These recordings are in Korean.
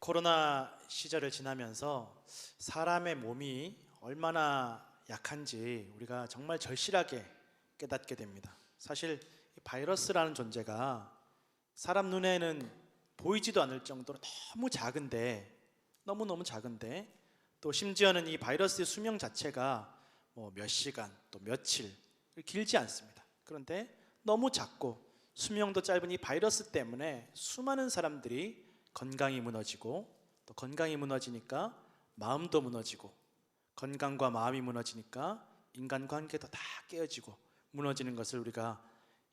코로나 시절을 지나면서 사람의 몸이 얼마나 약한지 우리가 정말 절실하게 깨닫게 됩니다. 사실 이 바이러스라는 존재가 사람 눈에는 보이지도 않을 정도로 너무 작은데, 너무너무 작은데, 또 심지어는 이 바이러스의 수명 자체가 몇 시간 또 며칠 길지 않습니다. 그런데 너무 작고 수명도 짧은 이 바이러스 때문에 수많은 사람들이 건강이 무너지고, 또 건강이 무너지니까 마음도 무너지고, 건강과 마음이 무너지니까 인간관계도 다 깨어지고 무너지는 것을 우리가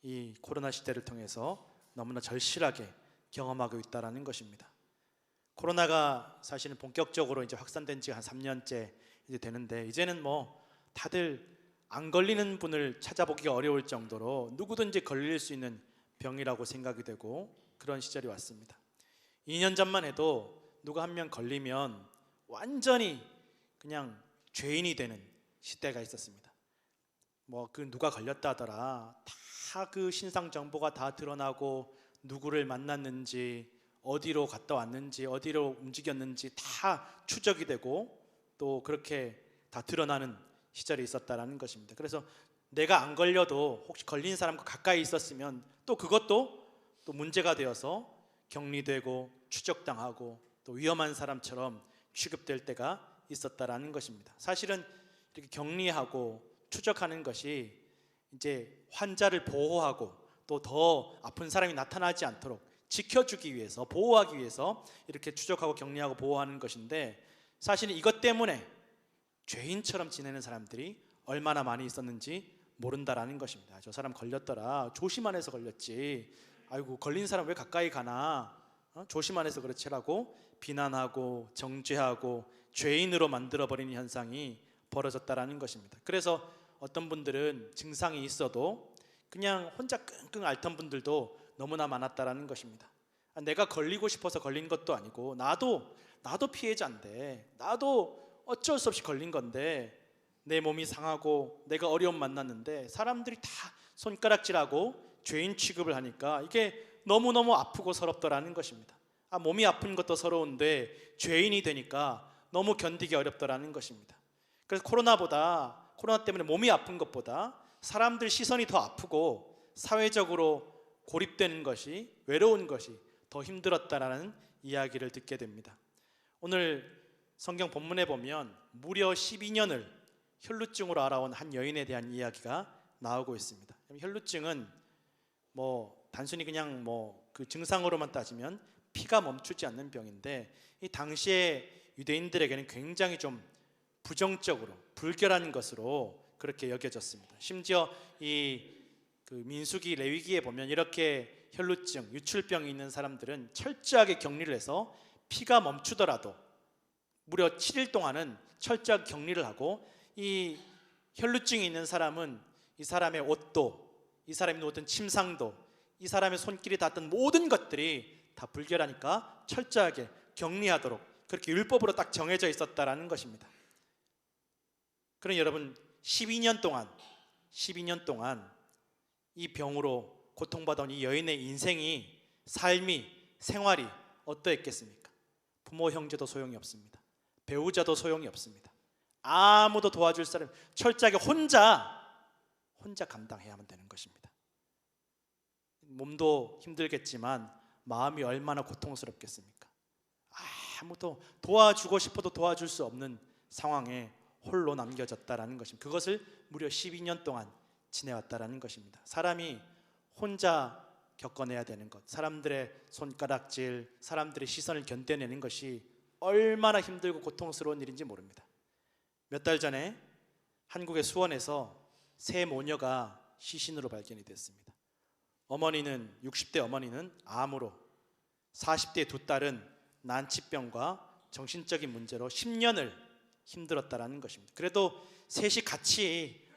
이 코로나 시대를 통해서 너무나 절실하게 경험하고 있다는 것입니다. 코로나가 사실은 본격적으로 이제 확산된 지가 한 3년째 이제 되는데, 이제는 다들 안 걸리는 분을 찾아보기가 어려울 정도로 누구든지 걸릴 수 있는 병이라고 생각이 되고, 그런 시절이 왔습니다. 2년 전만 해도 누가 한 명 걸리면 완전히 그냥 죄인이 되는 시대가 있었습니다. 그 누가 걸렸다 하더라, 다 그 신상 정보가 다 드러나고, 누구를 만났는지, 어디로 갔다 왔는지, 어디로 움직였는지 다 추적이 되고, 또 그렇게 다 드러나는 시절이 있었다라는 것입니다. 그래서 내가 안 걸려도 혹시 걸린 사람과 가까이 있었으면 또 그것도 또 문제가 되어서 격리되고 추적당하고 또 위험한 사람처럼 취급될 때가 있었다라는 것입니다. 사실은 이렇게 격리하고 추적하는 것이 이제 환자를 보호하고 또 더 아픈 사람이 나타나지 않도록 지켜주기 위해서, 보호하기 위해서 이렇게 추적하고 격리하고 보호하는 것인데, 사실은 이것 때문에 죄인처럼 지내는 사람들이 얼마나 많이 있었는지 모른다라는 것입니다. 저 사람 걸렸더라, 조심 안 해서 걸렸지, 아이고 걸린 사람 왜 가까이 가나, 조심 안 해서 그렇지라고 비난하고 정죄하고 죄인으로 만들어버리는 현상이 벌어졌다라는 것입니다. 그래서 어떤 분들은 증상이 있어도 그냥 혼자 끙끙 앓던 분들도 너무나 많았다라는 것입니다. 내가 걸리고 싶어서 걸린 것도 아니고, 나도 피해자인데, 나도 어쩔 수 없이 걸린 건데, 내 몸이 상하고 내가 어려움 만났는데 사람들이 다 손가락질하고 죄인 취급을 하니까 이게 너무너무 아프고 서럽더라는 것입니다. 몸이 아픈 것도 서러운데 죄인이 되니까 너무 견디기 어렵더라는 것입니다. 그래서 코로나 때문에 몸이 아픈 것보다 사람들 시선이 더 아프고 사회적으로 고립되는 것이, 외로운 것이 더 힘들었다라는 이야기를 듣게 됩니다. 오늘 성경 본문에 보면 무려 12년을 혈루증으로 알아온 한 여인에 대한 이야기가 나오고 있습니다. 혈루증은 단순히 그냥 그 증상으로만 따지면 피가 멈추지 않는 병인데, 이 당시에 유대인들에게는 굉장히 좀 부정적으로 불결한 것으로 그렇게 여겨졌습니다. 심지어 그 민수기 레위기에 보면 이렇게 혈루증, 유출병이 있는 사람들은 철저하게 격리를 해서 피가 멈추더라도 무려 7일 동안은 철저하게 격리를 하고, 이 혈루증이 있는 사람은 이 사람의 옷도, 이 사람이 놓던 침상도, 이 사람의 손길이 닿았던 모든 것들이 다 불결하니까 철저하게 격리하도록 그렇게 율법으로 딱 정해져 있었다라는 것입니다. 그럼 여러분, 12년 동안 이 병으로 고통받아온 이 여인의 인생이, 삶이, 생활이 어떠했겠습니까? 부모 형제도 소용이 없습니다. 배우자도 소용이 없습니다. 아무도 도와줄 사람, 철저하게 혼자 감당해야만 되는 것입니다. 몸도 힘들겠지만 마음이 얼마나 고통스럽겠습니까? 아무도 도와주고 싶어도 도와줄 수 없는 상황에 홀로 남겨졌다라는 것입니다. 그것을 무려 12년 동안 지내왔다라는 것입니다. 사람이 혼자 겪어내야 되는 것, 사람들의 손가락질, 사람들의 시선을 견뎌내는 것이 얼마나 힘들고 고통스러운 일인지 모릅니다. 몇 달 전에 한국의 수원에서 새 모녀가 시신으로 발견이 됐습니다. 60대 어머니는 암으로, 40대 두 딸은 난치병과 정신적인 문제로 10년을 힘들었다라는 것입니다. 그래도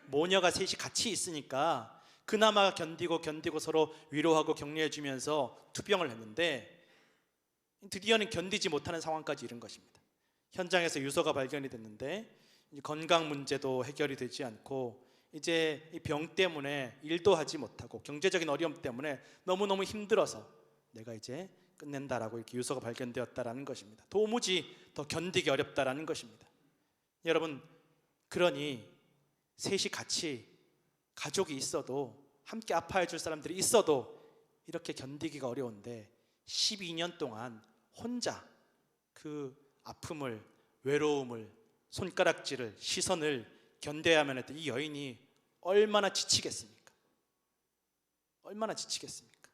모녀가 셋이 같이 있으니까 그나마 견디고 서로 위로하고 격려해 주면서 투병을 했는데, 드디어는 견디지 못하는 상황까지 이른 것입니다. 현장에서 유서가 발견이 됐는데, 건강 문제도 해결이 되지 않고 이제 이 병 때문에 일도 하지 못하고 경제적인 어려움 때문에 너무너무 힘들어서 내가 이제 끝낸다라고 이렇게 유서가 발견되었다라는 것입니다. 도무지 더 견디기 어렵다라는 것입니다. 여러분, 그러니 셋이 같이 가족이 있어도 함께 아파해 줄 사람들이 있어도 이렇게 견디기가 어려운데 12년 동안 혼자 그 아픔을, 외로움을, 손가락질을, 시선을 견뎌야만 했던 이 여인이 얼마나 지치겠습니까? 얼마나 지치겠습니까?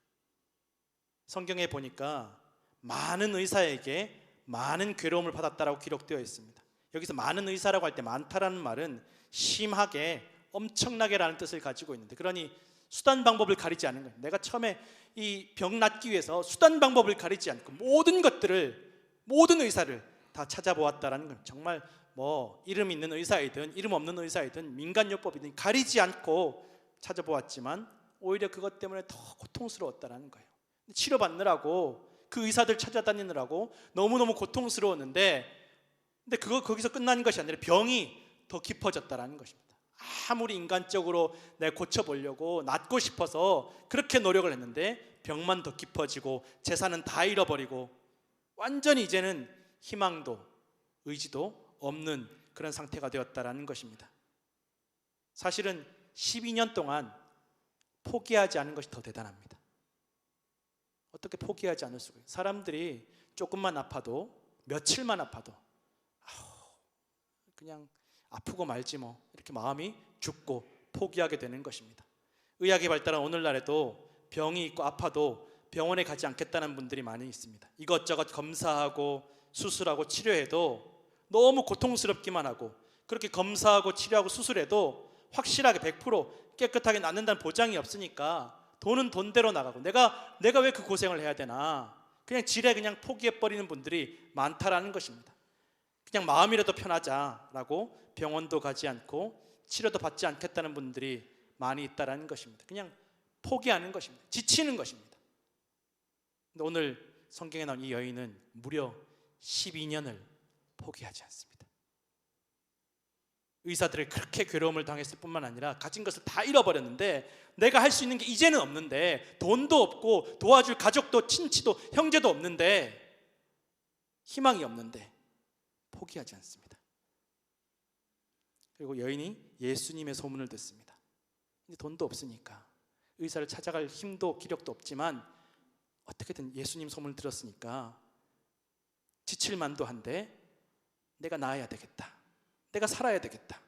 성경에 보니까 많은 의사에게 많은 괴로움을 받았다라고 기록되어 있습니다. 여기서 많은 의사라고 할 때 많다라는 말은 심하게, 엄청나게라는 뜻을 가지고 있는데, 그러니 수단 방법을 가리지 않는 거예요. 내가 처음에 이 병 낫기 위해서 수단 방법을 가리지 않고 모든 것들을, 모든 의사를 다 찾아보았다라는 거예요. 정말 뭐 이름 있는 의사이든 이름 없는 의사이든 민간요법이든 가리지 않고 찾아보았지만 오히려 그것 때문에 더 고통스러웠다라는 거예요. 치료받느라고, 그 의사들 찾아다니느라고 너무너무 고통스러웠는데, 근데 거기서 끝나는 것이 아니라 병이 더 깊어졌다라는 것입니다. 아무리 인간적으로 내가 고쳐보려고, 낫고 싶어서 그렇게 노력을 했는데 병만 더 깊어지고 재산은 다 잃어버리고 완전히 이제는 희망도 의지도 없는 그런 상태가 되었다라는 것입니다. 사실은 12년 동안 포기하지 않은 것이 더 대단합니다. 어떻게 포기하지 않을 수가 있어요? 사람들이 조금만 아파도, 며칠만 아파도 그냥 아프고 말지 뭐, 이렇게 마음이 죽고 포기하게 되는 것입니다. 의학이 발달한 오늘날에도 병이 있고 아파도 병원에 가지 않겠다는 분들이 많이 있습니다. 이것저것 검사하고 수술하고 치료해도 너무 고통스럽기만 하고, 그렇게 검사하고 치료하고 수술해도 확실하게 100% 깨끗하게 낫는다는 보장이 없으니까 돈은 돈대로 나가고, 내가 왜 그 고생을 해야 되나, 그냥 지레 그냥 포기해버리는 분들이 많다라는 것입니다. 그냥 마음이라도 편하자라고 병원도 가지 않고 치료도 받지 않겠다는 분들이 많이 있다라는 것입니다. 그냥 포기하는 것입니다. 지치는 것입니다. 근데 오늘 성경에 나온 이 여인은 무려 12년을 포기하지 않습니다. 의사들이 그렇게 괴로움을 당했을 뿐만 아니라 가진 것을 다 잃어버렸는데, 내가 할 수 있는 게 이제는 없는데, 돈도 없고 도와줄 가족도 친치도 형제도 없는데, 희망이 없는데 포기하지 않습니다. 그리고 여인이 예수님의 소문을 듣습니다. 이제 돈도 없으니까, 의사를 찾아갈 힘도 기력도 없지만 어떻게든 예수님 소문을 들었으니까 지칠 만도 한데 내가 나아야 되겠다, 내가 살아야 되겠다,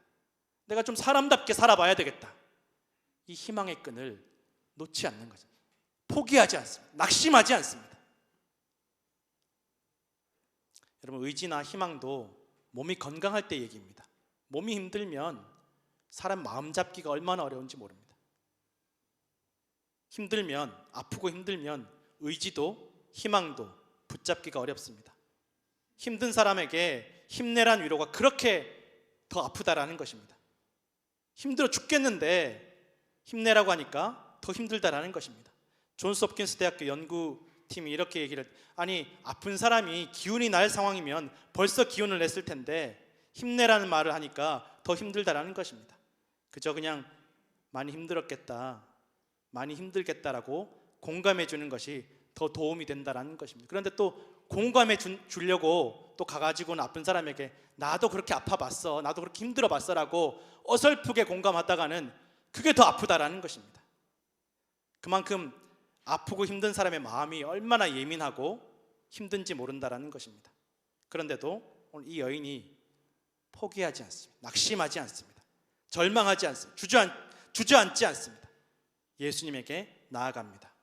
내가 좀 사람답게 살아봐야 되겠다, 이 희망의 끈을 놓지 않는 거죠. 포기하지 않습니다. 낙심하지 않습니다. 여러분, 의지나 희망도 몸이 건강할 때 얘기입니다. 몸이 힘들면 사람 마음 잡기가 얼마나 어려운지 모릅니다. 힘들면, 아프고 힘들면 의지도 희망도 붙잡기가 어렵습니다. 힘든 사람에게 힘내란 위로가 그렇게 더 아프다라는 것입니다. 힘들어 죽겠는데 힘내라고 하니까 더 힘들다라는 것입니다. 존스 홉킨스 대학교 연구팀이 이렇게 얘기를, 아니 아픈 사람이 기운이 날 상황이면 벌써 기운을 냈을 텐데 힘내라는 말을 하니까 더 힘들다라는 것입니다. 그저 그냥 많이 힘들었겠다, 많이 힘들겠다라고 공감해 주는 것이 더 도움이 된다라는 것입니다. 그런데 또 공감해 주려고 또 가가지고는 아픈 사람에게 나도 그렇게 아파봤어, 나도 그렇게 힘들어봤어 라고 어설프게 공감하다가는 그게 더 아프다라는 것입니다. 그만큼 아프고 힘든 사람의 마음이 얼마나 예민하고 힘든지 모른다라는 것입니다. 그런데도 오늘 이 여인이 포기하지 않습니다. 낙심하지 않습니다. 절망하지 않습니다. 주저앉지 않습니다. 예수님에게 나아갑니다.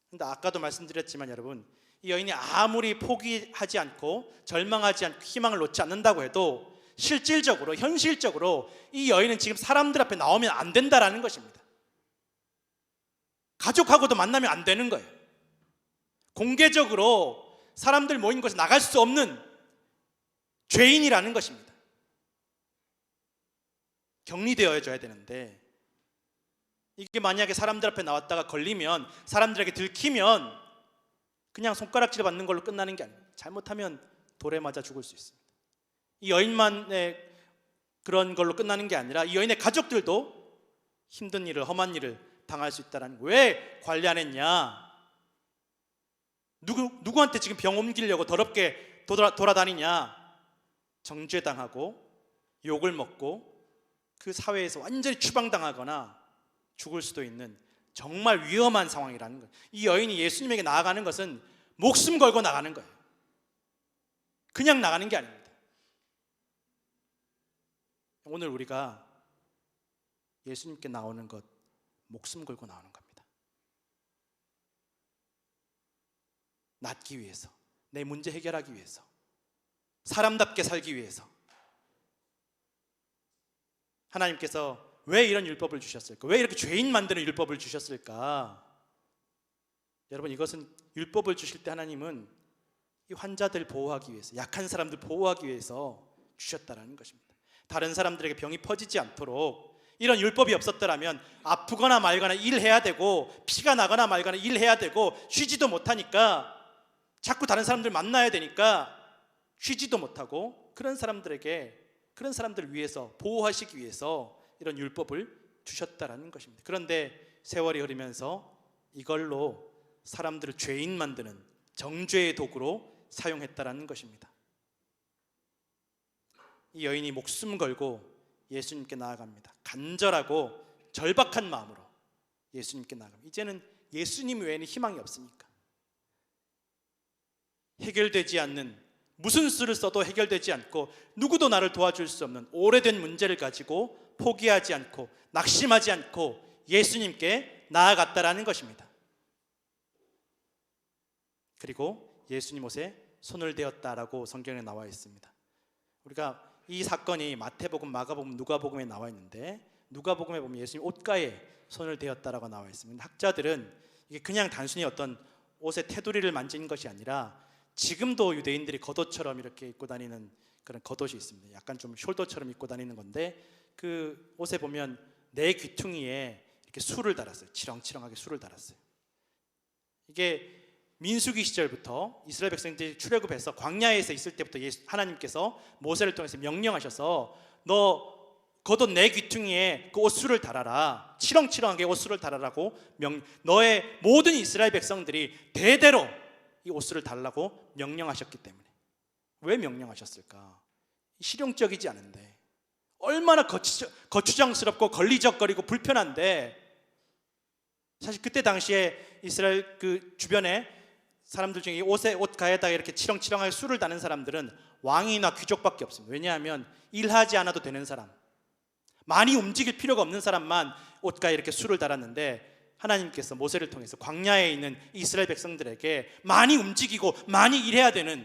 그런데 아까도 말씀드렸지만 여러분, 이 여인이 아무리 포기하지 않고 절망하지 않고 희망을 놓지 않는다고 해도 실질적으로, 현실적으로 이 여인은 지금 사람들 앞에 나오면 안 된다라는 것입니다. 가족하고도 만나면 안 되는 거예요. 공개적으로 사람들 모인 곳에 나갈 수 없는 죄인이라는 것입니다. 격리되어져야 되는데, 이게 만약에 사람들 앞에 나왔다가 걸리면, 사람들에게 들키면 그냥 손가락질 받는 걸로 끝나는 게 아닙니다. 잘못하면 돌에 맞아 죽을 수 있습니다. 이 여인만의 그런 걸로 끝나는 게 아니라 이 여인의 가족들도 힘든 일을, 험한 일을 당할 수 있다는 거예요. 왜 관리 안 했냐? 누구한테 지금 병 옮기려고 더럽게 돌아다니냐? 정죄당하고 욕을 먹고 그 사회에서 완전히 추방당하거나 죽을 수도 있는 정말 위험한 상황이라는 거예요. 이 여인이 예수님에게 나아가는 것은 목숨 걸고 나가는 거예요. 그냥 나가는 게 아닙니다. 오늘 우리가 예수님께 나오는 것 목숨 걸고 나오는 겁니다. 낫기 위해서, 내 문제 해결하기 위해서, 사람답게 살기 위해서. 하나님께서 왜 이런 율법을 주셨을까? 왜 이렇게 죄인 만드는 율법을 주셨을까? 여러분, 이것은 율법을 주실 때 하나님은 이 환자들 보호하기 위해서, 약한 사람들 보호하기 위해서 주셨다라는 것입니다. 다른 사람들에게 병이 퍼지지 않도록 이런 율법이 없었더라면 아프거나 말거나 일해야 되고, 피가 나거나 말거나 일해야 되고, 쉬지도 못하니까, 자꾸 다른 사람들 만나야 되니까 쉬지도 못하고, 그런 사람들을 위해서, 보호하시기 위해서 이런 율법을 주셨다라는 것입니다. 그런데 세월이 흐르면서 이걸로 사람들을 죄인 만드는 정죄의 도구로 사용했다라는 것입니다. 이 여인이 목숨 걸고 예수님께 나아갑니다. 간절하고 절박한 마음으로 예수님께 나아갑니다. 이제는 예수님 외에는 희망이 없으니까. 해결되지 않는, 무슨 수를 써도 해결되지 않고 누구도 나를 도와줄 수 없는 오래된 문제를 가지고 포기하지 않고 낙심하지 않고 예수님께 나아갔다라는 것입니다. 그리고 예수님 옷에 손을 대었다라고 성경에 나와 있습니다. 우리가 이 사건이 마태복음, 마가복음, 누가복음에 나와 있는데, 누가복음에 보면 예수님 옷가에 손을 대었다라고 나와 있습니다. 학자들은 이게 그냥 단순히 어떤 옷의 테두리를 만진 것이 아니라, 지금도 유대인들이 겉옷처럼 이렇게 입고 다니는 그런 겉옷이 있습니다. 약간 좀 숄더처럼 입고 다니는 건데, 그 옷에 보면 내 귀퉁이에 이렇게 술을 달았어요. 치렁치렁하게 술을 달았어요. 이게 민수기 시절부터 이스라엘 백성들이 출애굽해서 광야에서 있을 때부터 하나님께서 모세를 통해서 명령하셔서 너 겉옷 내 귀퉁이에 그 옷술을 달아라, 치렁치렁하게 옷술을 달아라고 너의 모든 이스라엘 백성들이 대대로 이 옷술을 달라고 명령하셨기 때문에. 왜 명령하셨을까? 실용적이지 않은데, 얼마나 거추장스럽고 걸리적거리고 불편한데, 사실 그때 당시에 이스라엘 그 주변에 사람들 중에 옷 가에다가 이렇게 치렁치렁하게 술을 다는 사람들은 왕이나 귀족밖에 없습니다. 왜냐하면 일하지 않아도 되는 사람, 많이 움직일 필요가 없는 사람만 옷가에 이렇게 술을 달았는데, 하나님께서 모세를 통해서 광야에 있는 이스라엘 백성들에게 많이 움직이고 많이 일해야 되는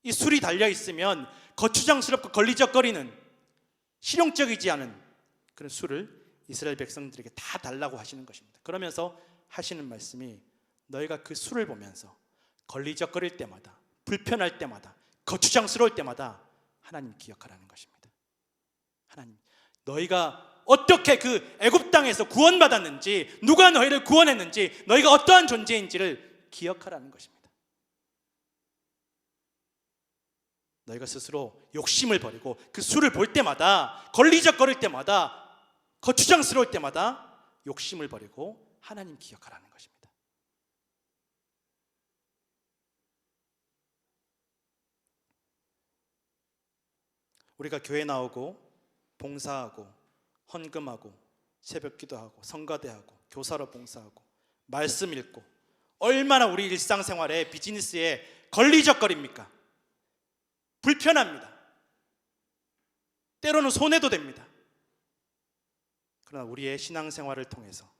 이 술이 달려있으면 거추장스럽고 걸리적거리는 실용적이지 않은 그런 술을 이스라엘 백성들에게 다 달라고 하시는 것입니다. 그러면서 하시는 말씀이, 너희가 그 술을 보면서 걸리적거릴 때마다, 불편할 때마다, 거추장스러울 때마다 하나님 기억하라는 것입니다. 하나님, 너희가 어떻게 그 애굽 땅에서 구원받았는지, 누가 너희를 구원했는지, 너희가 어떠한 존재인지를 기억하라는 것입니다. 너희가 스스로 욕심을 버리고 그 술을 볼 때마다, 걸리적거릴 때마다, 거추장스러울 때마다 욕심을 버리고 하나님 기억하라는 것입니다. 우리가 교회 나오고 봉사하고 헌금하고 새벽기도하고 성가대하고 교사로 봉사하고 말씀 읽고, 얼마나 우리 일상생활에, 비즈니스에 걸리적거립니까? 불편합니다. 때로는 손해도 됩니다. 그러나 우리의 신앙생활을 통해서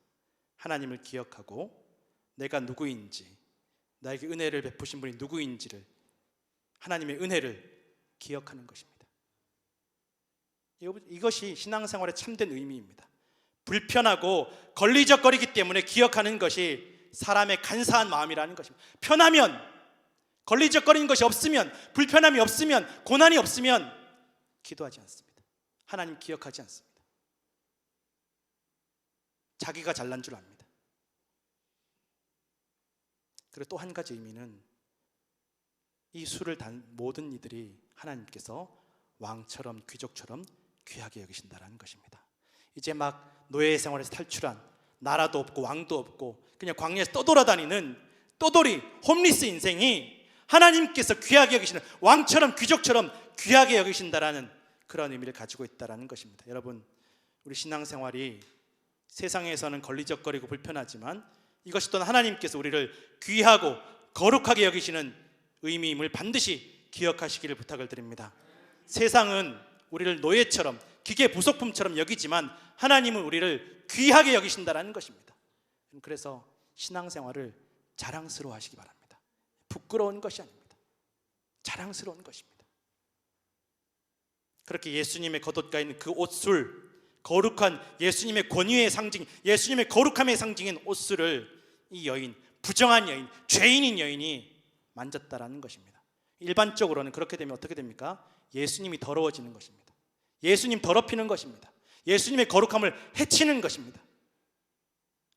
하나님을 기억하고 내가 누구인지, 나에게 은혜를 베푸신 분이 누구인지를, 하나님의 은혜를 기억하는 것입니다. 이것이 신앙생활의 참된 의미입니다. 불편하고 걸리적거리기 때문에 기억하는 것이 사람의 간사한 마음이라는 것입니다. 편하면, 걸리적거리는 것이 없으면, 불편함이 없으면, 고난이 없으면 기도하지 않습니다. 하나님 기억하지 않습니다. 자기가 잘난 줄 압니다. 그리고 또 한 가지 의미는, 이 술을 단 모든 이들이 하나님께서 왕처럼 귀족처럼 귀하게 여기신다는 것입니다. 이제 막 노예 생활에서 탈출한, 나라도 없고 왕도 없고 그냥 광야에서 떠돌아다니는 떠돌이 홈리스 인생이 하나님께서 귀하게 여기시는, 왕처럼 귀족처럼 귀하게 여기신다라는 그런 의미를 가지고 있다는 것입니다. 여러분, 우리 신앙생활이 세상에서는 걸리적거리고 불편하지만 이것이 또한 하나님께서 우리를 귀하고 거룩하게 여기시는 의미임을 반드시 기억하시기를 부탁을 드립니다. 세상은 우리를 노예처럼 기계 부속품처럼 여기지만 하나님은 우리를 귀하게 여기신다는 것입니다. 그래서 신앙생활을 자랑스러워 하시기 바랍니다. 부끄러운 것이 아닙니다. 자랑스러운 것입니다. 그렇게 예수님의 겉옷가 있는 그 옷술, 거룩한 예수님의 권위의 상징, 예수님의 거룩함의 상징인 옷술을 이 여인, 부정한 여인, 죄인인 여인이 만졌다라는 것입니다. 일반적으로는 그렇게 되면 어떻게 됩니까? 예수님이 더러워지는 것입니다. 예수님 더럽히는 것입니다. 예수님의 거룩함을 해치는 것입니다.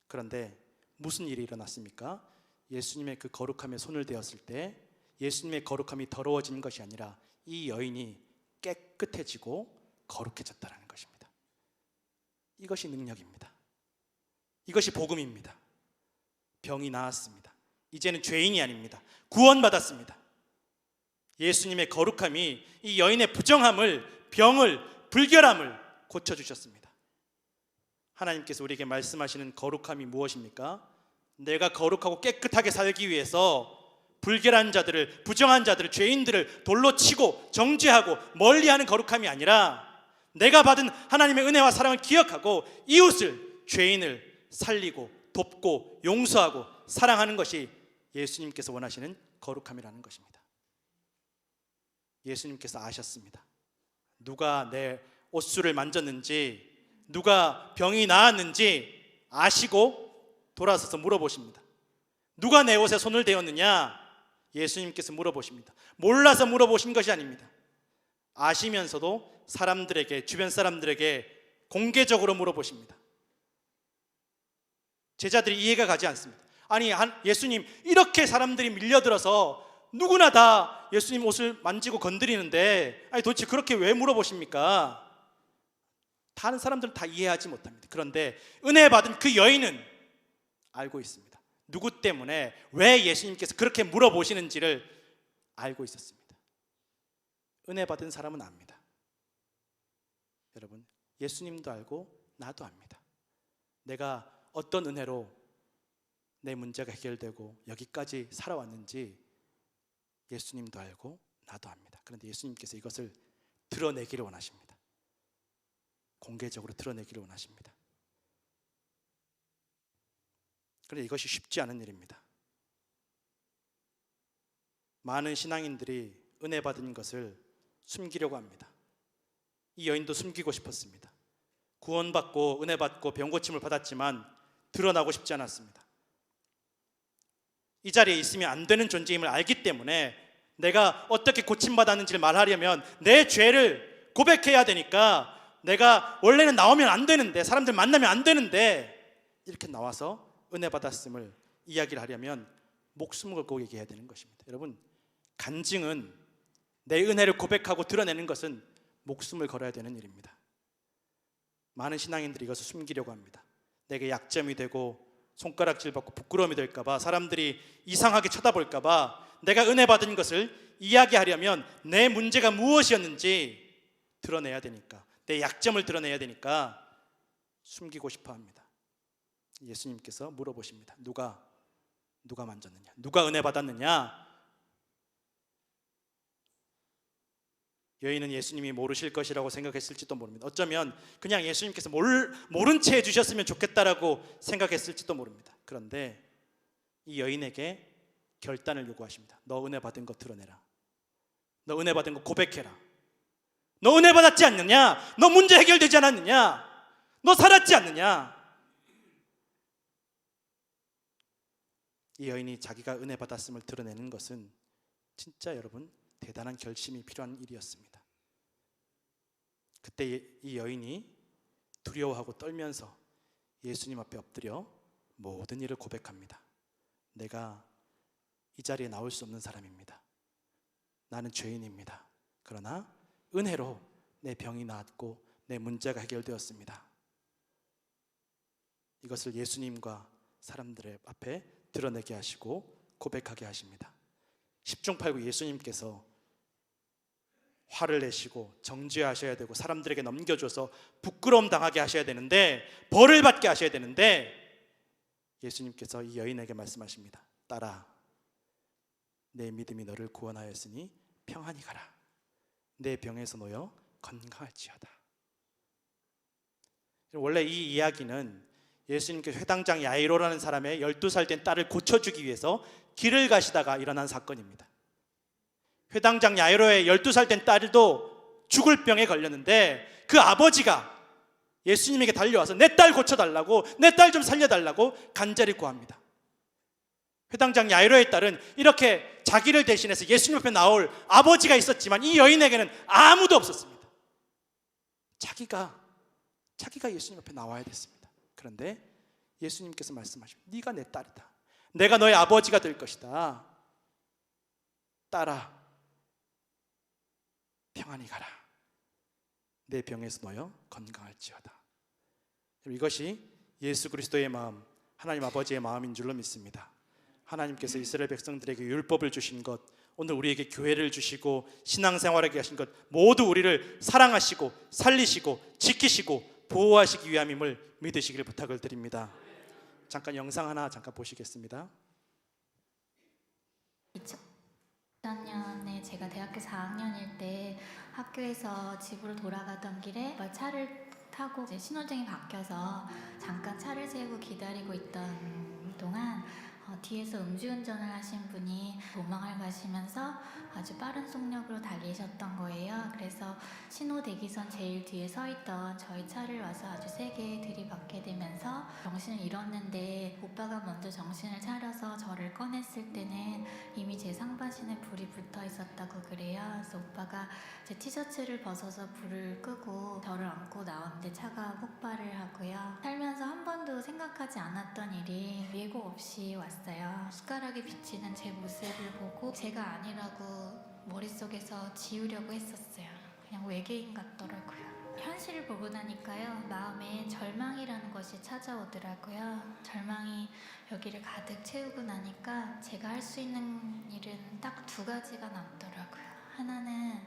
그런데 무슨 일이 일어났습니까? 예수님의 그 거룩함에 손을 대었을 때 예수님의 거룩함이 더러워진 것이 아니라 이 여인이 깨끗해지고 거룩해졌다는 것입니다. 이것이 능력입니다. 이것이 복음입니다. 병이 나았습니다. 이제는 죄인이 아닙니다. 구원받았습니다. 예수님의 거룩함이 이 여인의 부정함을, 병을, 불결함을 고쳐주셨습니다. 하나님께서 우리에게 말씀하시는 거룩함이 무엇입니까? 내가 거룩하고 깨끗하게 살기 위해서 불결한 자들을, 부정한 자들을, 죄인들을 돌로 치고 정죄하고 멀리하는 거룩함이 아니라 내가 받은 하나님의 은혜와 사랑을 기억하고 이웃을, 죄인을 살리고 돕고 용서하고 사랑하는 것이 예수님께서 원하시는 거룩함이라는 것입니다. 예수님께서 아셨습니다. 누가 내 옷술을 만졌는지, 누가 병이 나았는지 아시고 돌아서서 물어보십니다. 누가 내 옷에 손을 대었느냐? 예수님께서 물어보십니다. 몰라서 물어보신 것이 아닙니다. 아시면서도 사람들에게, 주변 사람들에게 공개적으로 물어보십니다. 제자들이 이해가 가지 않습니다. 아니, 예수님, 이렇게 사람들이 밀려들어서 누구나 다 예수님 옷을 만지고 건드리는데 아니 도대체 그렇게 왜 물어보십니까? 다른 사람들은 다 이해하지 못합니다. 그런데 은혜 받은 그 여인은 알고 있습니다. 누구 때문에, 왜 예수님께서 그렇게 물어보시는지를 알고 있었습니다. 은혜 받은 사람은 압니다. 여러분, 예수님도 알고 나도 압니다. 내가 어떤 은혜로 내 문제가 해결되고 여기까지 살아왔는지 예수님도 알고 나도 압니다. 그런데 예수님께서 이것을 드러내기를 원하십니다. 공개적으로 드러내기를 원하십니다. 그런데 이것이 쉽지 않은 일입니다. 많은 신앙인들이 은혜 받은 것을 숨기려고 합니다. 이 여인도 숨기고 싶었습니다. 구원받고 은혜 받고 병 고침을 받았지만 드러나고 싶지 않았습니다. 이 자리에 있으면 안 되는 존재임을 알기 때문에 내가 어떻게 고침받았는지를 말하려면 내 죄를 고백해야 되니까 내가 원래는 나오면 안 되는데, 사람들 만나면 안 되는데 이렇게 나와서 은혜 받았음을 이야기를 하려면 목숨을 걸고 얘기해야 되는 것입니다. 여러분, 간증은, 내 은혜를 고백하고 드러내는 것은 목숨을 걸어야 되는 일입니다. 많은 신앙인들이 이것을 숨기려고 합니다. 내게 약점이 되고 손가락질 받고 부끄러움이 될까봐, 사람들이 이상하게 쳐다볼까봐 내가 은혜 받은 것을 이야기하려면 내 문제가 무엇이었는지 드러내야 되니까, 내 약점을 드러내야 되니까 숨기고 싶어 합니다. 예수님께서 물어보십니다. 누가 만졌느냐? 누가 은혜 받았느냐? 여인은 예수님이 모르실 것이라고 생각했을지도 모릅니다. 어쩌면 그냥 예수님께서 모른 채 해주셨으면 좋겠다라고 생각했을지도 모릅니다. 그런데 이 여인에게 결단을 요구하십니다. 너 은혜 받은 거 드러내라. 너 은혜 받은 거 고백해라. 너 은혜 받았지 않느냐? 너 문제 해결되지 않았느냐? 너 살았지 않느냐? 이 여인이 자기가 은혜 받았음을 드러내는 것은 진짜 여러분 대단한 결심이 필요한 일이었습니다. 그때 이 여인이 두려워하고 떨면서 예수님 앞에 엎드려 모든 일을 고백합니다. 내가 이 자리에 나올 수 없는 사람입니다. 나는 죄인입니다. 그러나 은혜로 내 병이 나았고 내 문제가 해결되었습니다. 이것을 예수님과 사람들의 앞에 드러내게 하시고 고백하게 하십니다. 10중 8구 예수님께서 화를 내시고 정죄하셔야 되고 사람들에게 넘겨줘서 부끄러움 당하게 하셔야 되는데, 벌을 받게 하셔야 되는데, 예수님께서 이 여인에게 말씀하십니다. 딸아, 내 믿음이 너를 구원하였으니 평안히 가라. 내 병에서 놓여 건강할지어다. 원래 이 이야기는 예수님께서 회당장 야이로라는 사람의 12살 된 딸을 고쳐주기 위해서 길을 가시다가 일어난 사건입니다. 회당장 야이로의 12살 된 딸도 죽을 병에 걸렸는데 그 아버지가 예수님에게 달려와서 내 딸 고쳐달라고, 내 딸 좀 살려달라고 간절히 구합니다. 회당장 야이로의 딸은 이렇게 자기를 대신해서 예수님 앞에 나올 아버지가 있었지만 이 여인에게는 아무도 없었습니다. 자기가 예수님 앞에 나와야 됐습니다. 그런데 예수님께서 말씀하십니다. 네가 내 딸이다. 내가 너의 아버지가 될 것이다. 딸아, 평안히 가라. 내 병에서 놓여 건강할지어다. 이것이 예수 그리스도의 마음, 하나님 아버지의 마음인 줄로 믿습니다. 하나님께서 이스라엘 백성들에게 율법을 주신 것, 오늘 우리에게 교회를 주시고 신앙생활하게 하신 것, 모두 우리를 사랑하시고 살리시고 지키시고 보호하시기 위함임을 믿으시길 부탁을 드립니다. 잠깐 영상 하나 잠깐 보시겠습니다. 2004년에 제가 대학교 4학년일 때 학교에서 집으로 돌아가던 길에 차를 타고 이제 신호등이 바뀌어서 잠깐 차를 세우고 기다리고 있던 동안 뒤에서 음주운전을 하신 분이 도망을 가시면서 아주 빠른 속력으로 달리셨던 거예요. 그래서 신호 대기선 제일 뒤에 서 있던 저희 차를 와서 아주 세게 들이받게 되면서 정신을 잃었는데, 오빠가 먼저 정신을 차려서 저를 꺼냈을 때는 이미 제 상반신에 불이 붙어 있었다고 그래요. 그래서 오빠가 제 티셔츠를 벗어서 불을 끄고 저를 안고 나왔는데 차가 폭발을 하고요. 살면서 한 번도 생각하지 않았던 일이 예고 없이 왔어요. 숟가락에 비치는 제 모습을 보고 제가 아니라고 머릿속에서 지우려고 했었어요. 그냥 외계인 같더라고요. 현실을 보고 나니까요, 마음에 절망이라는 것이 찾아오더라고요. 절망이 여기를 가득 채우고 나니까 제가 할 수 있는 일은 딱 2가지가 남더라고요. 하나는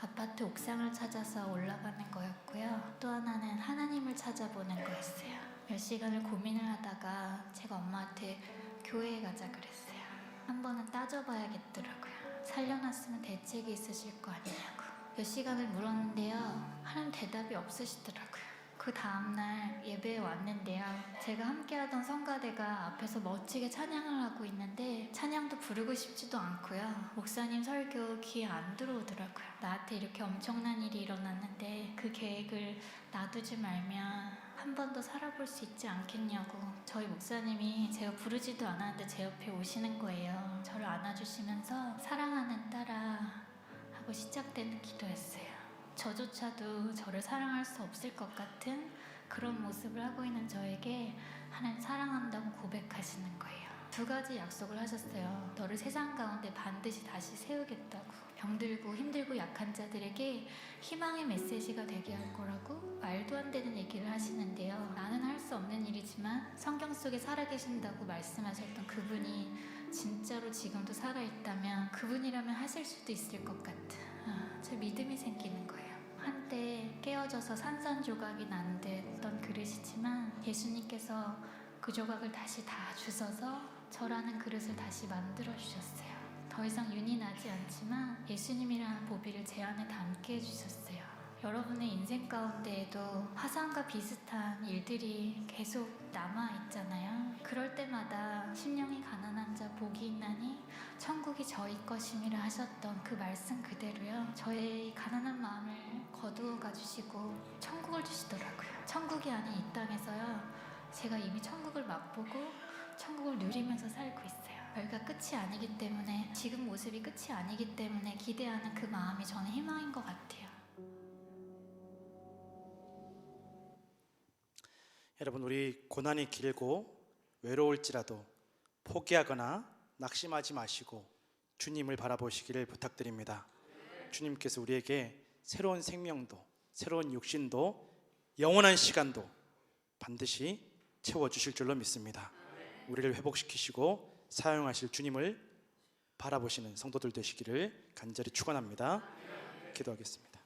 아파트 옥상을 찾아서 올라가는 거였고요. 또 하나는 하나님을 찾아보는 거였어요. 몇 시간을 고민을 하다가 제가 엄마한테 교회에 가자 그랬어요. 한 번은 따져봐야겠더라고요. 살려놨으면 대책이 있으실 거 아니냐고. 몇 시간을 물었는데요, 하나님 대답이 없으시더라고요. 그 다음날 예배에 왔는데요, 제가 함께하던 성가대가 앞에서 멋지게 찬양을 하고 있는데 찬양도 부르고 싶지도 않고요. 목사님 설교 귀에 안 들어오더라고요. 나한테 이렇게 엄청난 일이 일어났는데 그 계획을 놔두지 말면 한 번 더 살아볼 수 있지 않겠냐고 저희 목사님이 제가 부르지도 않았는데 제 옆에 오시는 거예요. 저를 안아주시면서 사랑하는 딸아 하고 시작되는 기도였어요. 저조차도 저를 사랑할 수 없을 것 같은 그런 모습을 하고 있는 저에게 하나님 사랑한다고 고백하시는 거예요. 2가지 약속을 하셨어요. 너를 세상 가운데 반드시 다시 세우겠다고. 병들고 힘들고 약한 자들에게 희망의 메시지가 되게 할 거라고 말도 안 되는 얘기를 하시는데요. 나는 할 수 없는 일이지만 성경 속에 살아계신다고 말씀하셨던 그분이 진짜로 지금도 살아있다면 그분이라면 하실 수도 있을 것 같은 제 믿음이 생기는 거예요. 한때 깨어져서 산산조각이 난 듯던 그릇이지만 예수님께서 그 조각을 다시 다 주셔서 저라는 그릇을 다시 만들어 주셨어요. 더 이상 윤이 나지 않지만 예수님이라는 보비를 제 안에 담게 해주셨어요. 여러분의 인생 가운데에도 화상과 비슷한 일들이 계속 남아있잖아요. 그럴 때마다 심령이 가난한 자 복이 있나니 천국이 저희 것임이라 하셨던 그 말씀 그대로요, 저의 가난한 마음을 거두어가 주시고 천국을 주시더라고요. 천국이 아닌 이 땅에서요, 제가 이미 천국을 맛보고 천국을 누리면서 살고 있어요. 여기가 끝이 아니기 때문에, 지금 모습이 끝이 아니기 때문에 기대하는 그 마음이 저는 희망인 것 같아요. 여러분, 우리 고난이 길고 외로울지라도 포기하거나 낙심하지 마시고 주님을 바라보시기를 부탁드립니다. 주님께서 우리에게 새로운 생명도, 새로운 육신도, 영원한 시간도 반드시 채워주실 줄로 믿습니다. 우리를 회복시키시고 사용하실 주님을 바라보시는 성도들 되시기를 간절히 축원합니다. 기도하겠습니다.